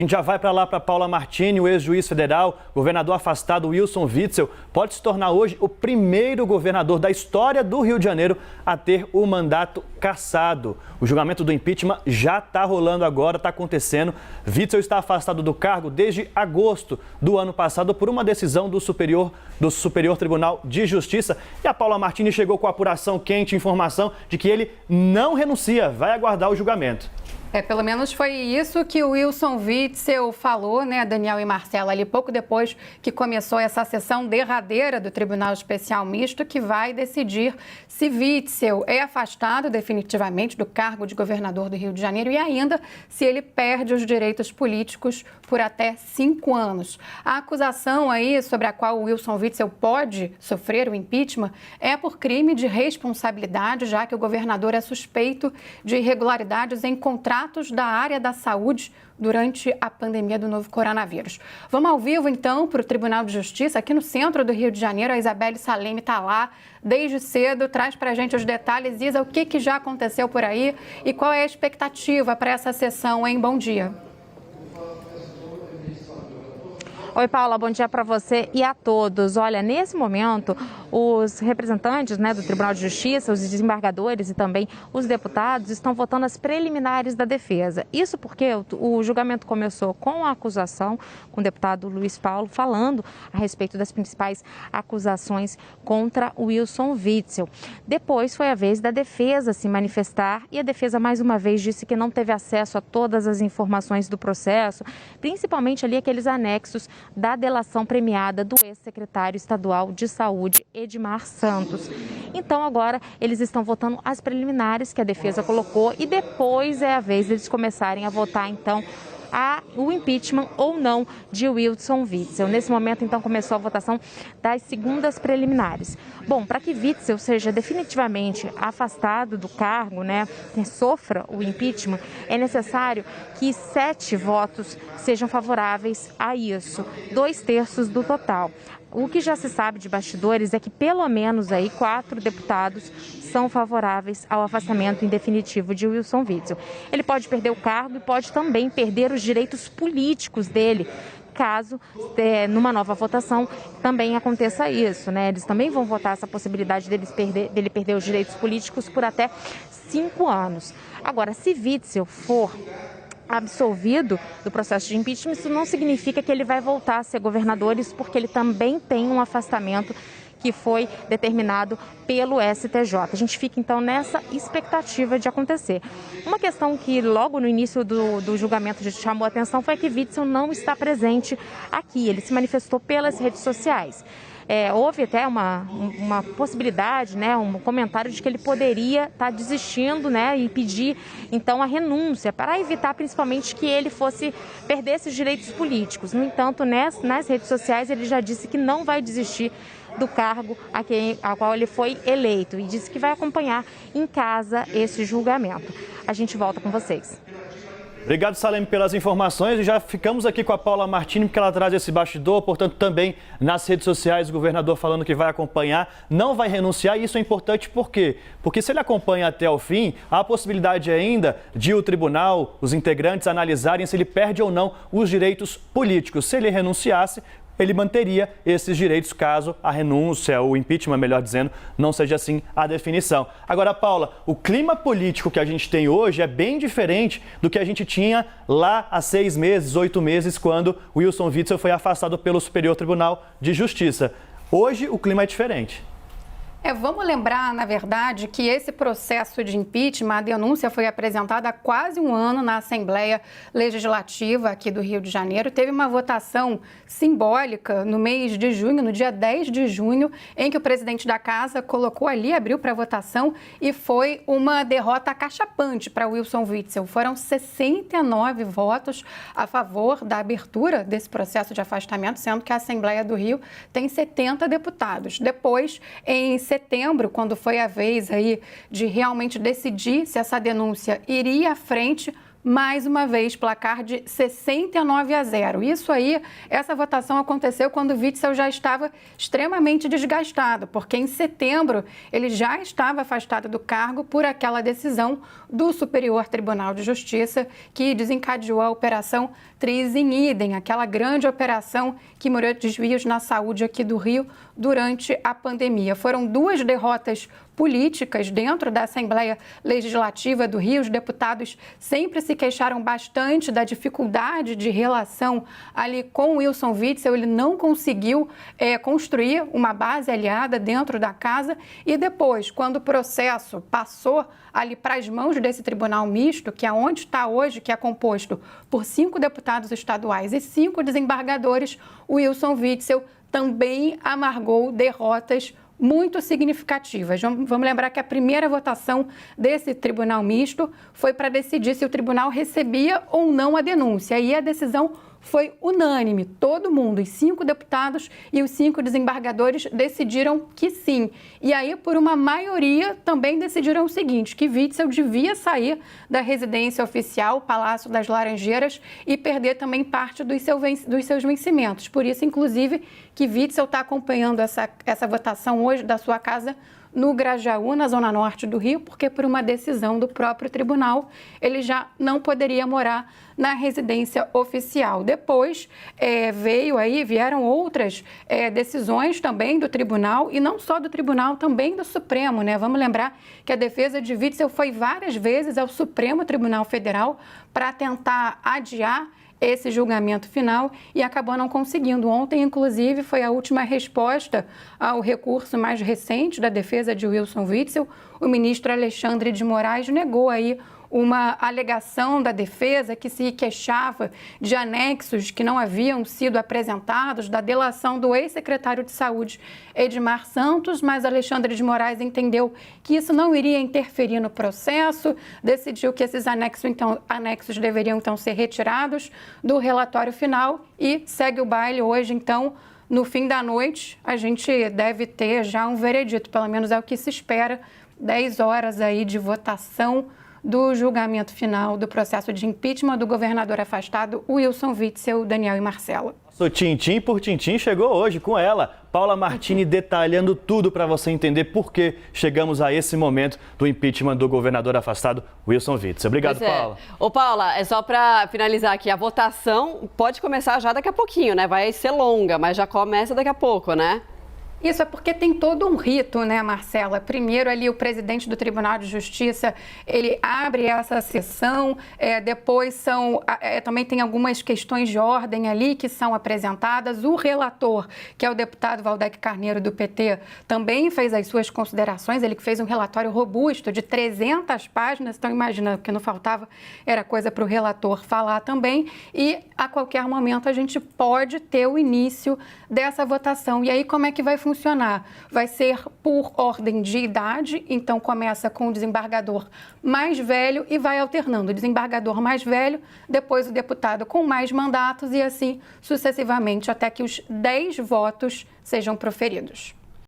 A gente já vai para lá para Paula Martini, o ex-juiz federal, governador afastado Wilson Witzel, pode se tornar hoje o primeiro governador da história do Rio de Janeiro a ter o mandato cassado. O julgamento do impeachment já está rolando agora, está acontecendo. Witzel está afastado do cargo desde agosto do ano passado por uma decisão do Superior Tribunal de Justiça. E a Paula Martini chegou com a apuração quente, informação de que ele não renuncia, vai aguardar o julgamento. Pelo menos foi isso que o Wilson Witzel falou, né, Daniel e Marcela, ali pouco depois que começou essa sessão derradeira do Tribunal Especial Misto, que vai decidir se Witzel é afastado definitivamente do cargo de governador do Rio de Janeiro e ainda se ele perde os direitos políticos por até 5 anos. A acusação aí sobre a qual o Wilson Witzel pode sofrer o impeachment é por crime de responsabilidade, já que o governador é suspeito de irregularidades em contratos da área da saúde durante a pandemia do novo coronavírus. Vamos ao vivo, então, para o Tribunal de Justiça, aqui no centro do Rio de Janeiro. A Isabelle Salem está lá desde cedo, traz para a gente os detalhes. Isa, o que já aconteceu por aí e qual é a expectativa para essa sessão, hein? Bom dia. Oi, Paula, bom dia para você e a todos. Olha, nesse momento, os representantes, do Tribunal de Justiça, os desembargadores e também os deputados estão votando as preliminares da defesa. Isso porque o julgamento começou com a acusação, com o deputado Luiz Paulo falando a respeito das principais acusações contra o Wilson Witzel. Depois foi a vez da defesa se manifestar e a defesa mais uma vez disse que não teve acesso a todas as informações do processo, principalmente ali aqueles anexos da delação premiada do ex-secretário estadual de Saúde, Edmar Santos. Então agora eles estão votando as preliminares que a defesa colocou e depois é a vez deles começarem a votar então o impeachment ou não de Wilson Witzel. Nesse momento, então, começou a votação das segundas preliminares. Bom, para que Witzel seja definitivamente afastado do cargo, sofra o impeachment, é necessário que 7 votos sejam favoráveis a isso, 2/3 do total. O que já se sabe de bastidores é que pelo menos aí 4 deputados são favoráveis ao afastamento em definitivo de Wilson Witzel. Ele pode perder o cargo e pode também perder os direitos políticos dele, caso numa nova votação também aconteça isso, Eles também vão votar essa possibilidade dele perder os direitos políticos por até 5 anos. Agora, se Witzel for absolvido do processo de impeachment, isso não significa que ele vai voltar a ser governador, isso porque ele também tem um afastamento que foi determinado pelo STJ. A gente fica, então, nessa expectativa de acontecer. Uma questão que logo no início do julgamento chamou a atenção foi que Witzel não está presente aqui. Ele se manifestou pelas redes sociais. Houve até uma possibilidade, um comentário de que ele poderia estar desistindo, e pedir, então, a renúncia para evitar principalmente que ele perdesse os direitos políticos. No entanto, nas redes sociais ele já disse que não vai desistir do cargo a qual ele foi eleito e disse que vai acompanhar em casa esse julgamento. A gente volta com vocês. Obrigado, Salem, pelas informações. E já ficamos aqui com a Paula Martini, porque ela traz esse bastidor. Portanto, também nas redes sociais, o governador falando que vai acompanhar, não vai renunciar. E isso é importante por quê? Porque se ele acompanha até o fim, há a possibilidade ainda de o tribunal, os integrantes, analisarem se ele perde ou não os direitos políticos. Se ele renunciasse, ele manteria esses direitos caso a renúncia, o impeachment, melhor dizendo, não seja assim a definição. Agora, Paula, o clima político que a gente tem hoje é bem diferente do que a gente tinha lá há 6 meses, 8 meses, quando Wilson Witzel foi afastado pelo Superior Tribunal de Justiça. Hoje o clima é diferente. Vamos lembrar, na verdade, que esse processo de impeachment, a denúncia foi apresentada há quase um ano na Assembleia Legislativa aqui do Rio de Janeiro. Teve uma votação simbólica no mês de junho, no dia 10 de junho, em que o presidente da Casa colocou ali, abriu para votação e foi uma derrota acachapante para Wilson Witzel. Foram 69 votos a favor da abertura desse processo de afastamento, sendo que a Assembleia do Rio tem 70 deputados. Depois, em setembro, quando foi a vez aí de realmente decidir se essa denúncia iria à frente, mais uma vez, placar de 69-0. Isso aí, essa votação aconteceu quando Witzel já estava extremamente desgastado, porque em setembro ele já estava afastado do cargo por aquela decisão do Superior Tribunal de Justiça que desencadeou a Operação Tris in Idem, aquela grande operação que murou desvios na saúde aqui do Rio durante a pandemia. Foram 2 derrotas políticas dentro da Assembleia Legislativa do Rio. Os deputados sempre se queixaram bastante da dificuldade de relação ali com o Wilson Witzel. Ele não conseguiu construir uma base aliada dentro da casa e depois, quando o processo passou ali para as mãos desse tribunal misto, que é onde está hoje, que é composto por 5 deputados estaduais e 5 desembargadores, o Wilson Witzel também amargou derrotas muito significativas. Vamos lembrar que a primeira votação desse tribunal misto foi para decidir se o tribunal recebia ou não a denúncia. E a decisão foi unânime. Todo mundo, os 5 deputados e os 5 desembargadores decidiram que sim. E aí, por uma maioria, também decidiram o seguinte, que Witzel devia sair da residência oficial, Palácio das Laranjeiras, e perder também parte dos seus vencimentos. Por isso, inclusive, que Witzel está acompanhando essa votação hoje da sua casa no Grajaú, na zona norte do Rio, porque por uma decisão do próprio tribunal, ele já não poderia morar na residência oficial. Depois vieram outras decisões também do tribunal, e não só do tribunal, também do Supremo, né? Vamos lembrar que a defesa de Witzel foi várias vezes ao Supremo Tribunal Federal para tentar adiar esse julgamento final e acabou não conseguindo. Ontem, inclusive, foi a última resposta ao recurso mais recente da defesa de Wilson Witzel. O ministro Alexandre de Moraes negou aí uma alegação da defesa que se queixava de anexos que não haviam sido apresentados da delação do ex-secretário de Saúde, Edmar Santos, mas Alexandre de Moraes entendeu que isso não iria interferir no processo, decidiu que esses anexos deveriam então ser retirados do relatório final e segue o baile hoje, então. No fim da noite, a gente deve ter já um veredito, pelo menos é o que se espera, 10 horas aí de votação do julgamento final do processo de impeachment do governador afastado Wilson Witzel, Daniel e Marcela. O Tintim por Tintim chegou hoje com ela, Paula Martini, detalhando tudo para você entender por que chegamos a esse momento do impeachment do governador afastado Wilson Witzel. Obrigado, Paula. Ô, Paula, é só para finalizar aqui, a votação pode começar já daqui a pouquinho, né? Vai ser longa, mas já começa daqui a pouco, né? Isso é porque tem todo um rito, né, Marcela? Primeiro ali o presidente do Tribunal de Justiça, ele abre essa sessão, depois também tem algumas questões de ordem ali que são apresentadas. O relator, que é o deputado Valdec Carneiro do PT, também fez as suas considerações, ele que fez um relatório robusto de 300 páginas, então imagina, o que não faltava era coisa para o relator falar também, e a qualquer momento a gente pode ter o início dessa votação. E aí como é que vai funcionar? Vai ser por ordem de idade, então começa com o desembargador mais velho e vai alternando o desembargador mais velho, depois o deputado com mais mandatos e assim sucessivamente até que os 10 votos sejam proferidos.